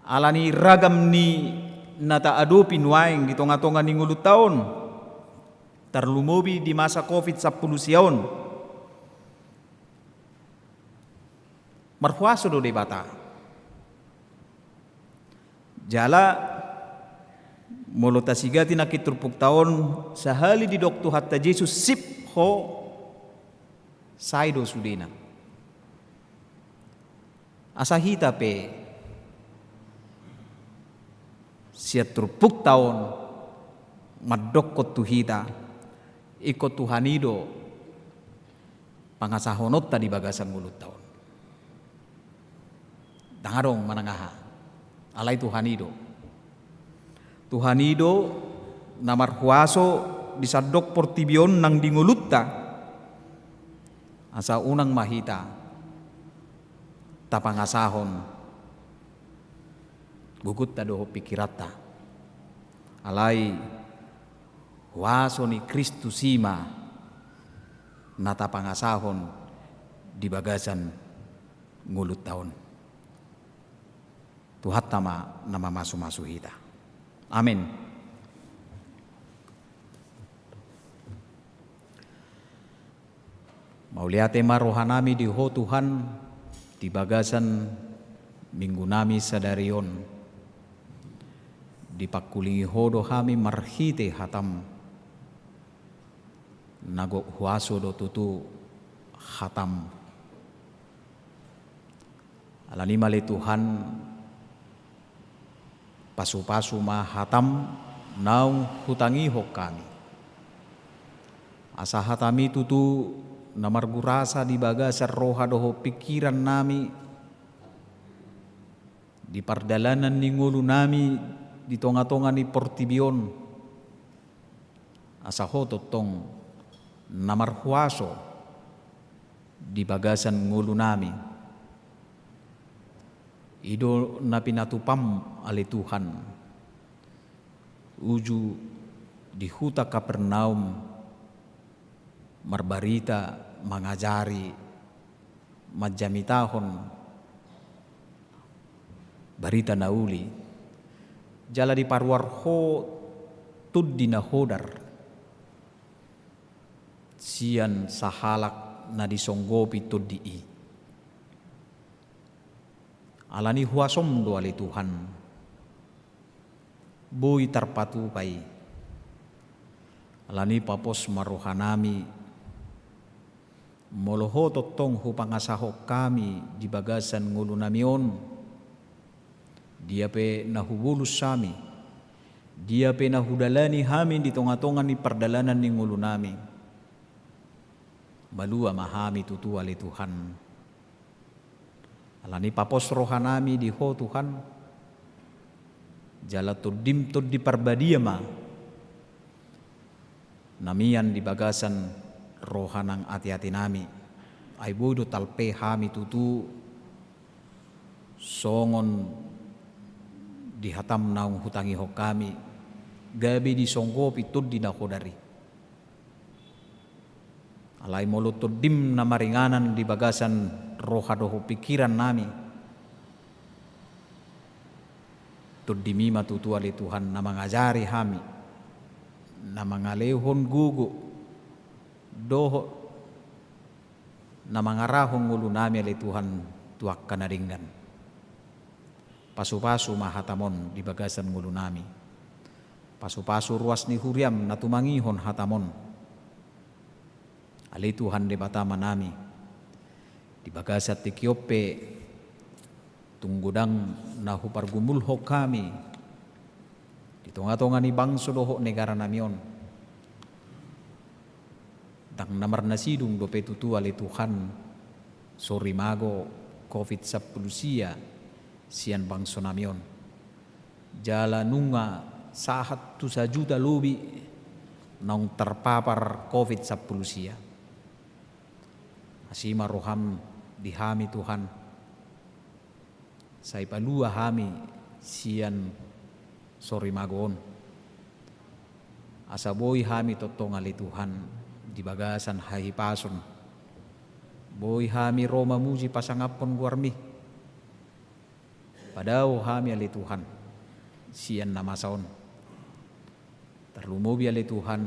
alani ragam ni nataadupin waeng di tonga-tonga ni ngulut taon, terlumobi di masa COVID-10 siaon. Marhuaso do debata. Jala molo tasigati na kiturpuk taon sahali di doktu hatta Yesus sip ho saido sudena. Asahita pe siat turpuk taon madokot tuhita ikot Tuhanido pangasahonot tadi bagasan mulut taon. Dangarong manangaha alay Tuhanido. Tuhanido namar huaso disadok portibion nang dingulutta asa unang mahita tapangasahon gugut ta doho pikirata alay huaso ni Kristus sima na tapangasahon di bagasan ngulut taon. Tuhat tama nama masu-masu hita. Amin. Mauliate marohanami di ho Tuhan di bagasan minggu nami sadarion di pakulingi hodo kami marhite hatam nago huaso do tutu hatam alani male Tuhan pasu-pasu ma hatam naung hutangi ho kami asa hatami tutu namargurasa di bagasar roha doho pikiran nami di pardalanan ni ngulu nami di tonga-tonga ni portibion asa ho totong namarhuaso di bagasan ngulu nami Ido na pinatupam ali Tuhan. Uju di huta Kapernaum marbarita mangajari majamitahon barita nauli jala di parwarho tuddi na hodar sian sahalak na disonggopi tuddi i alani huasom do ali Tuhan boy tarpatupai alani papos marohanami moloho totong hupangasahok kami di bagasan ngulu namion dia pe nahubulus sami dia pe nahudalani hami di tonga-tonga ni perdalanan ni ngulu nami balua mahami tutu ali Tuhan alani papos rohanami di ho Tuhan jala tuddim tuddi parbadia ma namian di bagasan rohanang ati-ati nami ay bodo talpe hami tutu songon dihatam naung hutangi ho kami gabi di songgopi tuddi na kodari alai molo tuddim na maringanan di bagasan rohadoho pikiran nami tuddi mima tutu ali Tuhan na mangajari hami na mangalehon gugu doho na mangarahong ngulu nami ali Tuhan tuak kanaringgan pasu-pasu mahatamon di bagasan ngulu nami pasu-pasu ruas ni huriam na tumangihon hatamon ali Tuhan de batama nami di bagasat ti Kiope tunggudang na hupargumulho kami di tonga-tonga ni bangso doho negara namion dang namar nasidung dope tutu ali Tuhan sori mago COVID-19 sian bangso namion jala nunga sahat tu sajuta lubi nong terpapar COVID-19 asima roham dihami Tuhan sai palua hami sian sori magon asaboy hami totong ali Tuhan di bagasan hahipason boy hami Roma muji pasangapon guarmi padao hami ali Tuhan sian namasaon terlumobi ali Tuhan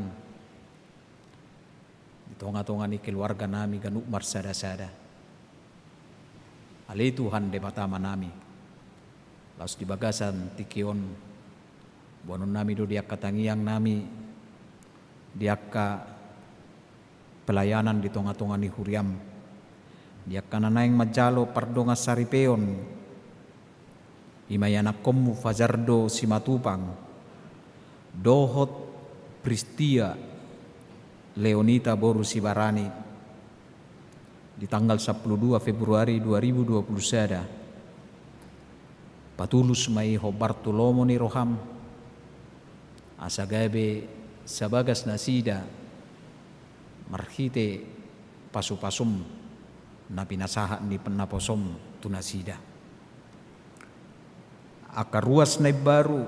di tonga-tonga ni keluarga nami ganuk marsada-sada ali Tuhan de batama nami laus di bagasan tikion bonon nami do diak katangiang nami diakka pelayanan di tonga-tonga ni huriam diak kananaing majalo pardonga saripeon imayanak komu fajardo simatupang dohot Pristia Leonita Boru Sibarani di tanggal 12 Februari 2020 sada patulus mai ho Bartolomo ni roham asagabe sabagas nasida marhite pasu-pasum na pinasaha ni penaposom tunasida akar ruas na baru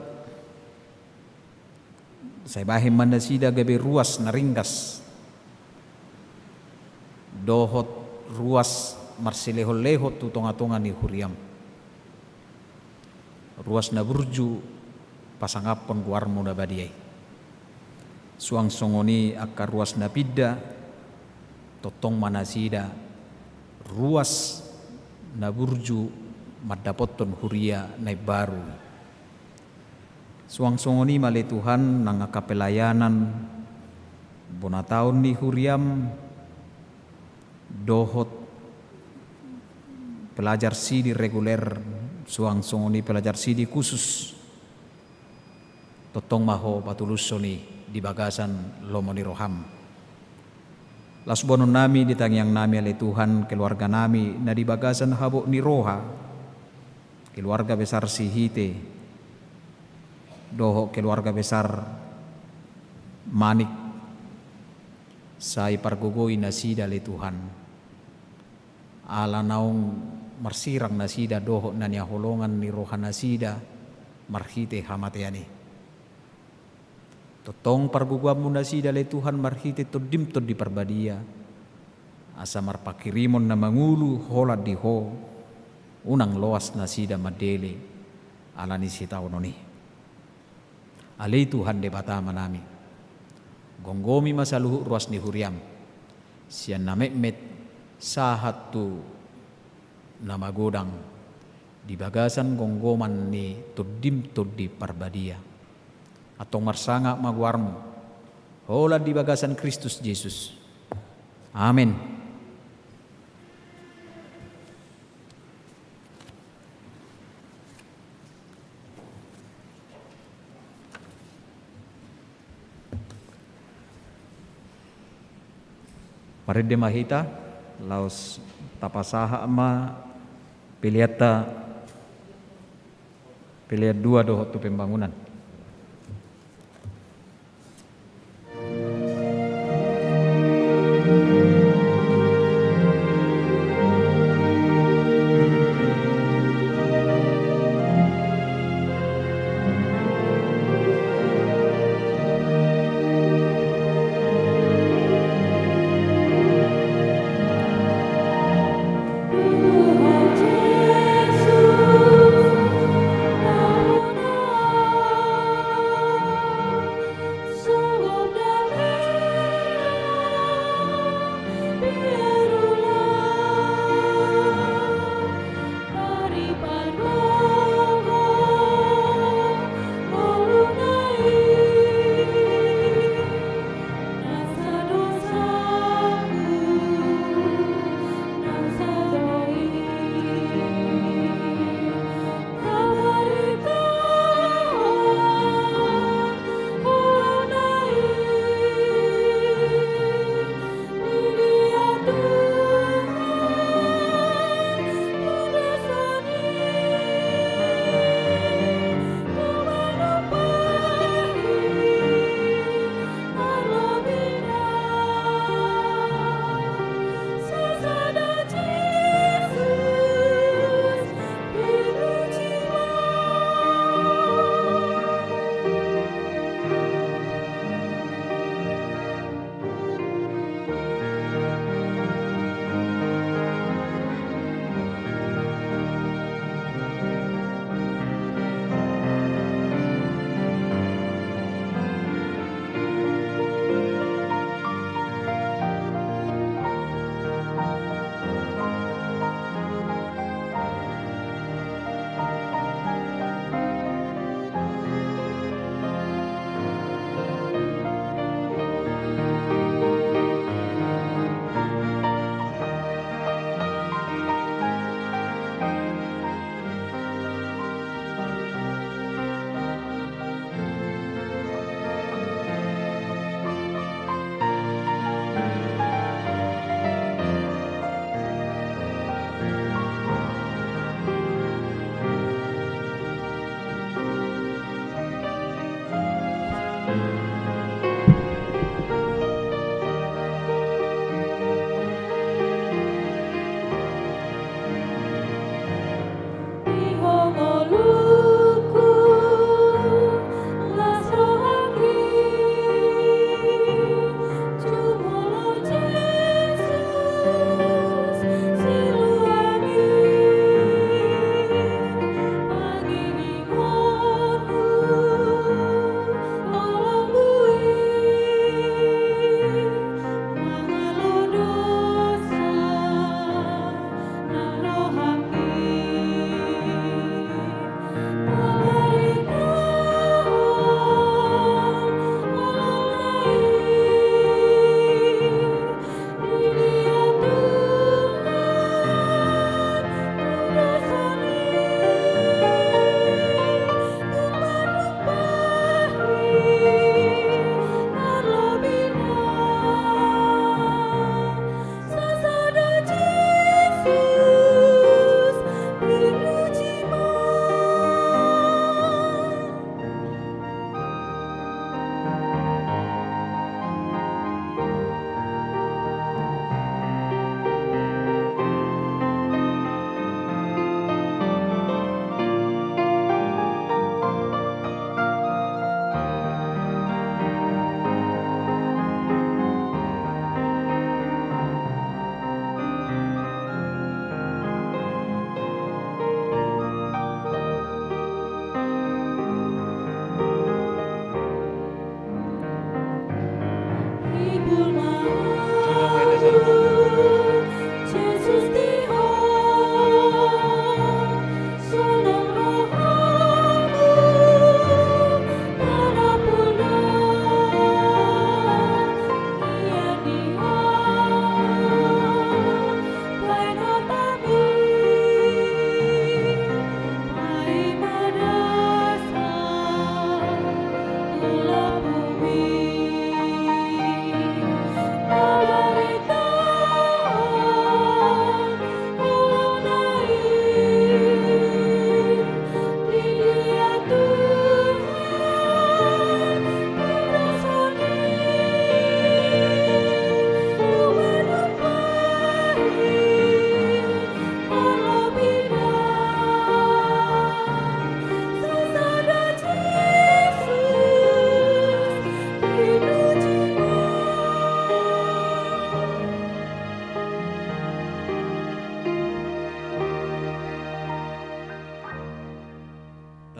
saya bahim manasida gabe ruas na ringkas dohot ruas marsileho-leho tu tonga-tonga ni huriam ruas na burju pasangapon guarmo na badiay suang songoni akar ruas na pidda totong manasida ruas na burju madapoton huria na baru suang songoni mali Tuhan nang kapelayanan bonataon ni huriam dohot pelajar sidi reguler suang songoni pelajar sidi khusus totong maho patulusoni di bagasan lomoni roham las bonon nami ditangyang nami ali Tuhan keluarga nami na di bagasan habo ni roha keluarga besar si Hite doho keluarga besar Manik sai pargogoy nasida ali Tuhan ala naong marsirang nasida doho na niya holongan ni rohan nasida marhite hamateani. Totong parguguam mo nasida le Tuhan marhite to dimto di parbadia. Asa marpakirimon na mangulu hola di ho unang loas nasida madele ala ni sitaw noni. Alay Tuhan de bata manami. Gonggomi masaluhu ruas ni huriam. Siya namekmet sahat tu namagodang di bagasan gonggoman ni tudim di parbadia. Atong marsanga magwarmo hola di bagasan Kristus Yesus. Amin. Parede mahita laos tapasaha ama pilihat 2 doho tu pembangunan.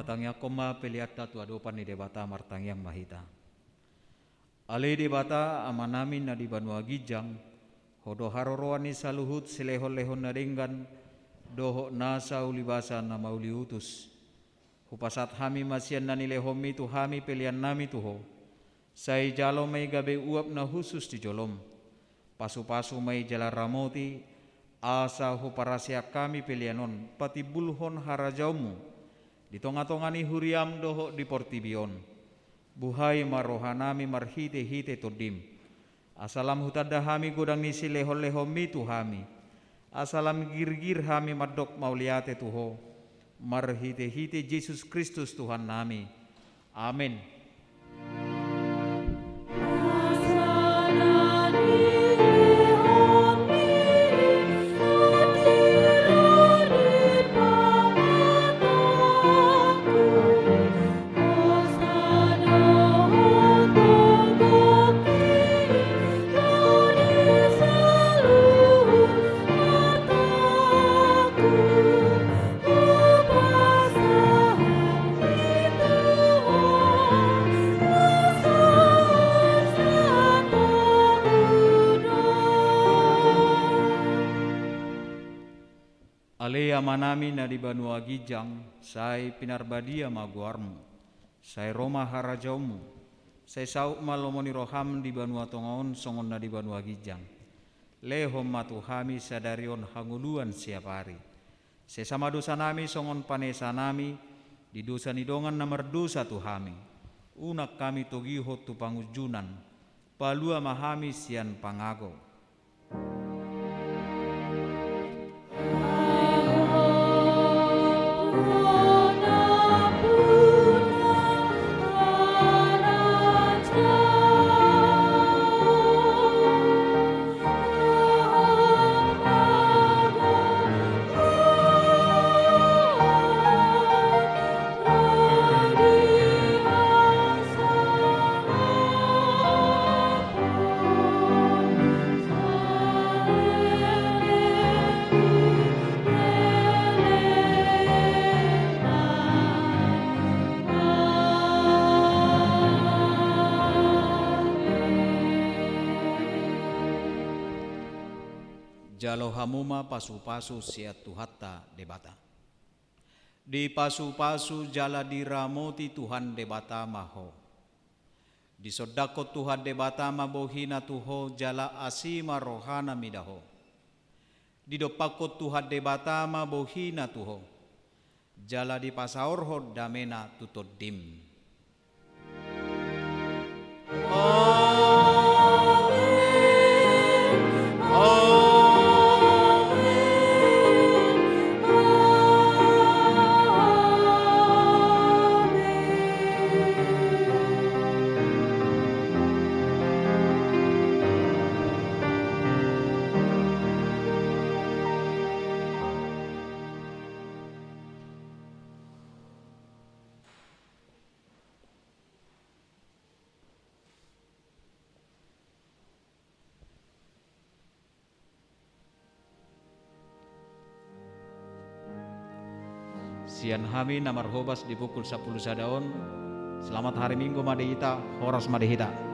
katangya koma peliata tu adopan ni debata martangyang mahita. Ale debata amanami na di Banua Gijang, hodo haroroan ni saluhut silehon-lehon na denggan, doho nasa ulibasa na mauliutus. Hupasat hami masian na nilehomi tu hami pelian nami tuho. Sai jalo may gabe uap na husus di jolom. Pasu-pasu may jala ramoti, asa huparasya kami pelianon, pati bulhon harajaumu. Di tonga-tongani huriam doho di portibion. Buhay marohanami marhite-hite todim. Asalam hutada hami godang nisi leho-lehomi tu hami. Asalam gir-gir hami madok mauliate tuho. Marhite-hite Yesus Kristus Tuhan nami. Amin. Alea manami na di Banua Gijang, sai pinarbadia maguarmu, sai Roma harajaumu, sai sauk malomoni roham di Banua Tongaon songon na di Banua Gijang. Lehom matu hami sadarion hanguluan siap hari. Sesama dosa nami songon panesa nami, di dosa nidongan na merdosa tu hami. Unak kami togiho tu pangujunan, palua mahami sian pangago. Jalo hamuma pasu-pasu siat tuhatta debata. Di pasu-pasu jala diramoti Tuhan debata maho. Di sodako Tuhan debata mabohina tuho jala asima rohana midaho. Di dopako Tuhan debata mabohina tuho. Jala di pasaorho damena tutodim. Sian hami namar hobas di pukul 10 sadaon. Selamat hari Minggu madehita, horas madehita.